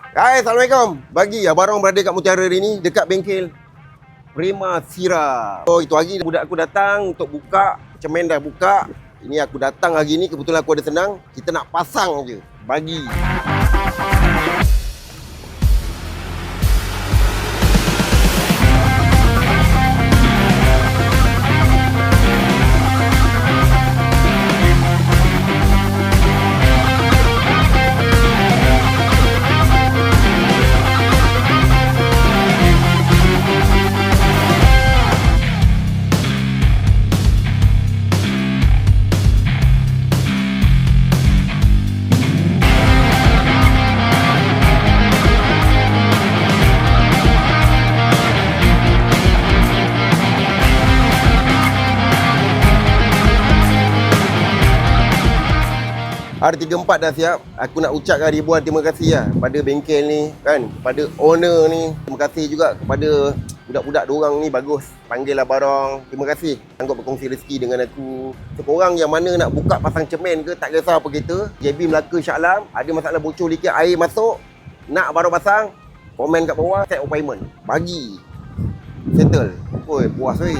Hai, Assalamualaikum. Bagi abang berada kat Mutiara hari ni dekat bengkel Prima Sira. Oh, itu hari budak aku datang untuk buka. Cermin dah buka. Ini aku datang hari ni kebetulan aku ada senang. Kita nak pasang je. Bagi. R34 dah siap. Aku nak ucapkan ribuan terima kasih lah pada bengkel ni kan, pada owner ni. Terima kasih juga kepada budak-budak diorang ni, bagus. Panggil lah barang. Terima kasih sanggup berkongsi rezeki dengan aku. So, korang yang mana nak buka pasang cermin ke, tak kisah apa kereta, JB Melaka Shah Alam, ada masalah bocor likit air masuk, nak barang pasang, komen kat bawah, set appointment. Bagi. Settle. Oi, puas weh.